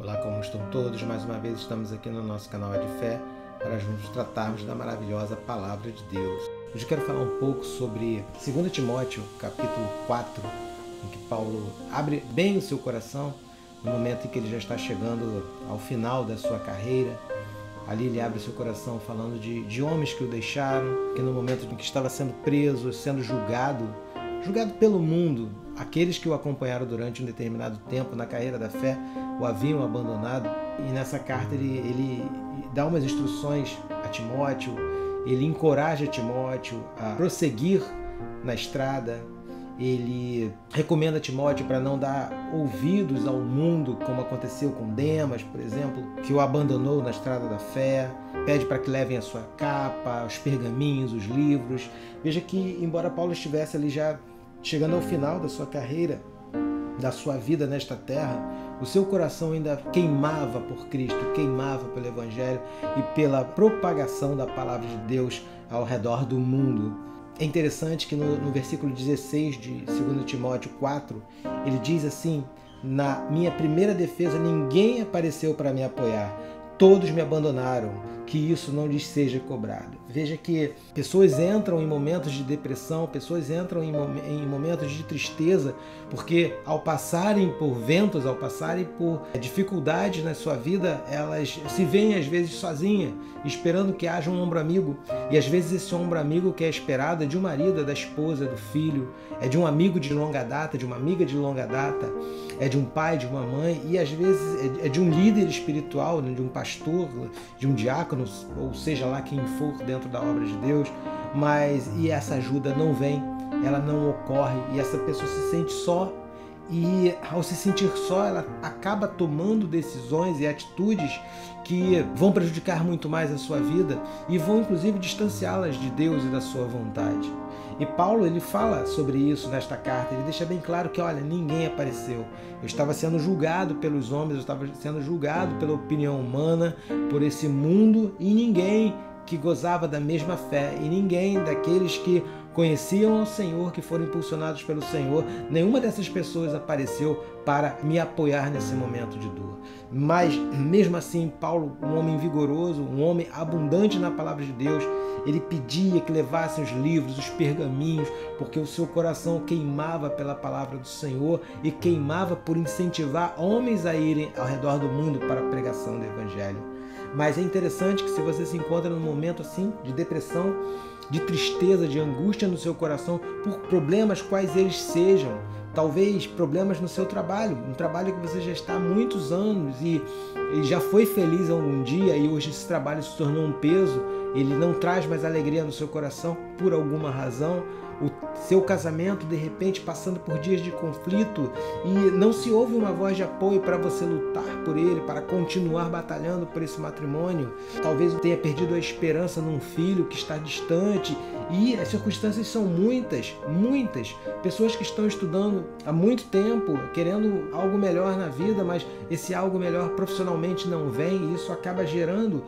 Olá, como estão todos? Mais uma vez estamos aqui no nosso canal de fé para juntos tratarmos da maravilhosa Palavra de Deus. Hoje eu quero falar um pouco sobre 2 Timóteo, capítulo 4, em que Paulo abre bem o seu coração no momento em que ele já está chegando ao final da sua carreira. Ali ele abre o seu coração falando de homens que o deixaram, que no momento em que estava sendo preso, sendo julgado pelo mundo, aqueles que o acompanharam durante um determinado tempo na carreira da fé o haviam abandonado. E nessa carta ele dá umas instruções a Timóteo, ele encoraja Timóteo a prosseguir na estrada, ele recomenda a Timóteo para não dar ouvidos ao mundo, como aconteceu com Demas, por exemplo, que o abandonou na estrada da fé, pede para que levem a sua capa, os pergaminhos, os livros. Veja que, embora Paulo estivesse ali já chegando ao final da sua carreira, da sua vida nesta terra, o seu coração ainda queimava por Cristo, queimava pelo Evangelho e pela propagação da Palavra de Deus ao redor do mundo. É interessante que no versículo 16 de 2 Timóteo 4, ele diz assim: na minha primeira defesa ninguém apareceu para me apoiar, todos me abandonaram, que isso não lhes seja cobrado. Veja que pessoas entram em momentos de depressão, pessoas entram em momentos de tristeza, porque ao passarem por ventos, ao passarem por dificuldades na sua vida, elas se veem às vezes sozinhas, esperando que haja um ombro amigo. E às vezes esse ombro amigo que é esperado é de um marido, é da esposa, é do filho, é de um amigo de longa data, de uma amiga de longa data, é de um pai, de uma mãe, e às vezes é de um líder espiritual, de um pastor, de um diácono, ou seja lá quem for dentro da obra de Deus, e essa ajuda não vem, ela não ocorre, e essa pessoa se sente só, e ao se sentir só, ela acaba tomando decisões e atitudes que vão prejudicar muito mais a sua vida e vão inclusive distanciá-las de Deus e da sua vontade. E Paulo, ele fala sobre isso nesta carta, ele deixa bem claro que, olha, ninguém apareceu. Eu estava sendo julgado pelos homens, eu estava sendo julgado pela opinião humana, por esse mundo, e ninguém que gozava da mesma fé, e ninguém daqueles que conheciam o Senhor, que foram impulsionados pelo Senhor, nenhuma dessas pessoas apareceu para me apoiar nesse momento de dor. Mas, mesmo assim, Paulo, um homem vigoroso, um homem abundante na palavra de Deus, ele pedia que levassem os livros, os pergaminhos, porque o seu coração queimava pela palavra do Senhor e queimava por incentivar homens a irem ao redor do mundo para a pregação do Evangelho. Mas é interessante que, se você se encontra num momento assim de depressão, de tristeza, de angústia no seu coração, por problemas quais eles sejam, talvez problemas no seu trabalho, um trabalho que você já está há muitos anos e já foi feliz algum dia e hoje esse trabalho se tornou um peso, ele não traz mais alegria no seu coração por alguma razão, o seu casamento de repente passando por dias de conflito e não se ouve uma voz de apoio para você lutar por ele, para continuar batalhando por esse matrimônio. Talvez tenha perdido a esperança num filho que está distante e as circunstâncias são muitas. Pessoas que estão estudando há muito tempo, querendo algo melhor na vida, mas esse algo melhor profissionalmente não vem e isso acaba gerando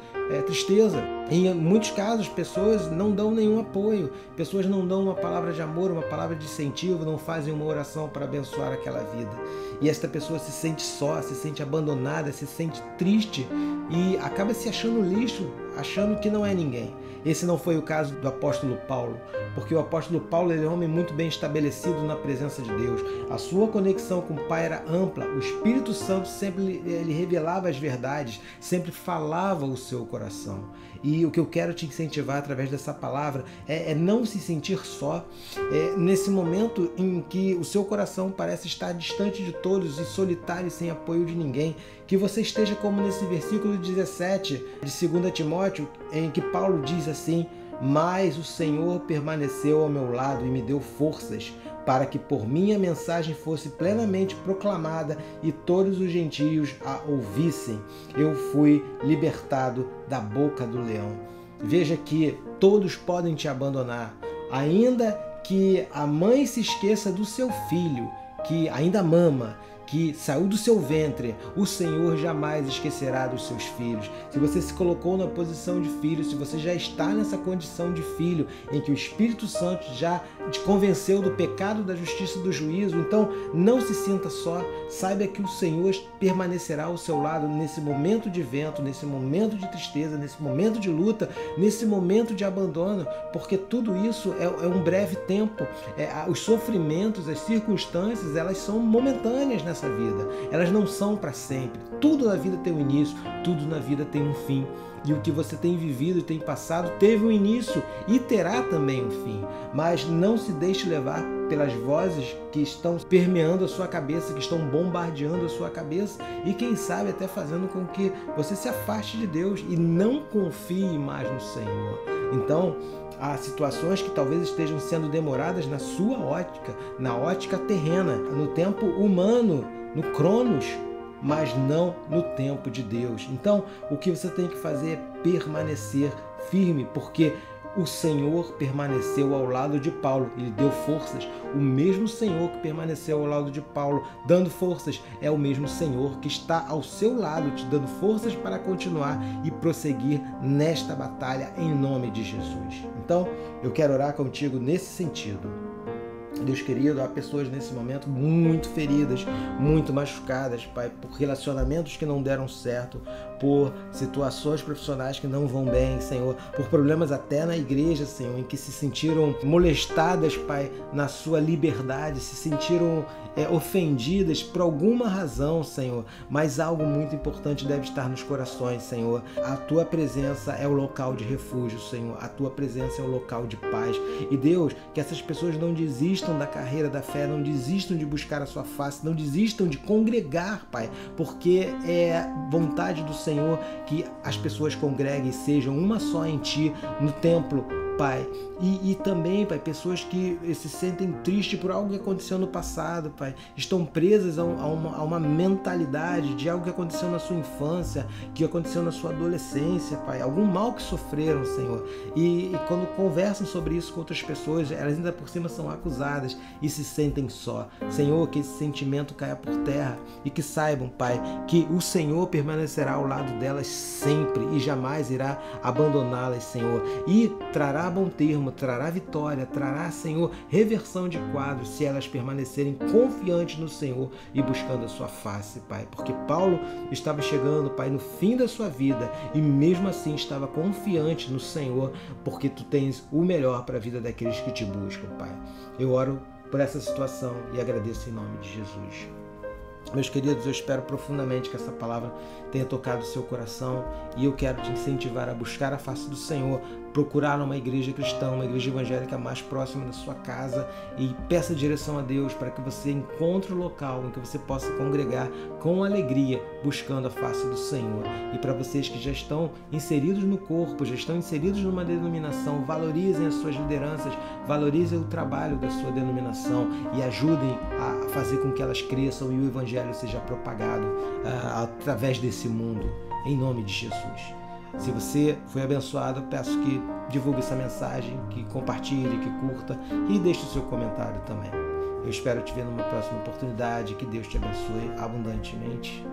tristeza. Em muitos casos, pessoas não dão nenhum apoio, pessoas não dão uma palavra de amor, uma palavra de incentivo, não fazem uma oração para abençoar aquela vida. E esta pessoa se sente só, se sente abandonada, se sente triste e acaba se achando lixo, achando que não é ninguém. Esse não foi o caso do apóstolo Paulo, porque o apóstolo Paulo ele é um homem muito bem estabelecido na presença de Deus. A sua conexão com o Pai era ampla, o Espírito Santo sempre ele revelava as verdades, sempre falava o seu coração. E o que eu quero te incentivar através dessa palavra é não se sentir só. Nesse momento em que o seu coração parece estar distante de todos e solitário e sem apoio de ninguém, que você esteja como nesse versículo 17 de 2 Timóteo, em que Paulo diz assim: mas o Senhor permaneceu ao meu lado e me deu forças para que por mim a mensagem fosse plenamente proclamada e todos os gentios a ouvissem. Eu fui libertado da boca do leão. Veja que todos podem te abandonar, ainda que a mãe se esqueça do seu filho, que ainda mama, que saiu do seu ventre, o Senhor jamais esquecerá dos seus filhos. Se você se colocou na posição de filho, se você já está nessa condição de filho, em que o Espírito Santo já te convenceu do pecado, da justiça e do juízo. Então não se sinta só, saiba que o Senhor permanecerá ao seu lado nesse momento de vento, nesse momento de tristeza, nesse momento de luta, nesse momento de abandono, porque tudo isso é um breve tempo. Os sofrimentos, as circunstâncias, elas são momentâneas nessa vida, elas não são para sempre. Tudo na vida tem um início, tudo na vida tem um fim. E o que você tem vivido e tem passado teve um início e terá também um fim. Mas não se deixe levar pelas vozes que estão permeando a sua cabeça, que estão bombardeando a sua cabeça e quem sabe até fazendo com que você se afaste de Deus e não confie mais no Senhor. Então, há situações que talvez estejam sendo demoradas na sua ótica, na ótica terrena, no tempo humano, no Cronos, mas não no tempo de Deus. Então, o que você tem que fazer é permanecer firme, porque o Senhor permaneceu ao lado de Paulo, ele deu forças. O mesmo Senhor que permaneceu ao lado de Paulo, dando forças, é o mesmo Senhor que está ao seu lado, te dando forças para continuar e prosseguir nesta batalha em nome de Jesus. Então, eu quero orar contigo nesse sentido. Deus querido, há pessoas nesse momento muito feridas, muito machucadas, Pai, por relacionamentos que não deram certo, por situações profissionais que não vão bem, Senhor, por problemas até na igreja, Senhor, em que se sentiram molestadas, Pai, na sua liberdade, se sentiram ofendidas por alguma razão, Senhor, mas algo muito importante deve estar nos corações, Senhor. A Tua presença é o local de refúgio, Senhor, a Tua presença é o local de paz. E Deus, que essas pessoas não desistam da carreira da fé, não desistam de buscar a Sua face, não desistam de congregar, Pai, porque é vontade do Senhor que as pessoas congreguem, sejam uma só em Ti, no templo, Pai. E também, Pai, pessoas que se sentem tristes por algo que aconteceu no passado, Pai, estão presas a uma mentalidade de algo que aconteceu na sua infância, que aconteceu na sua adolescência, Pai, algum mal que sofreram, Senhor. E quando conversam sobre isso com outras pessoas, elas ainda por cima são acusadas e se sentem só. Senhor, que esse sentimento caia por terra e que saibam, Pai, que o Senhor permanecerá ao lado delas sempre e jamais irá abandoná-las, Senhor. E trará bom termo, trará vitória, trará, Senhor, reversão de quadros se elas permanecerem confiantes no Senhor e buscando a Sua face, Pai. Porque Paulo estava chegando, Pai, no fim da sua vida e mesmo assim estava confiante no Senhor, porque Tu tens o melhor para a vida daqueles que Te buscam, Pai. Eu oro por essa situação e agradeço em nome de Jesus. Meus queridos, eu espero profundamente que essa palavra tenha tocado o seu coração e eu quero te incentivar a buscar a face do Senhor, procurar uma igreja cristã, uma igreja evangélica mais próxima da sua casa e peça direção a Deus para que você encontre o local em que você possa congregar com alegria, buscando a face do Senhor. E para vocês que já estão inseridos no corpo, já estão inseridos numa denominação, valorizem as suas lideranças, valorizem o trabalho da sua denominação e ajudem a fazer com que elas cresçam e o Evangelho seja propagado através desse mundo, em nome de Jesus. Se você foi abençoado, eu peço que divulgue essa mensagem, que compartilhe, que curta e deixe o seu comentário também. Eu espero te ver numa próxima oportunidade. Que Deus te abençoe abundantemente.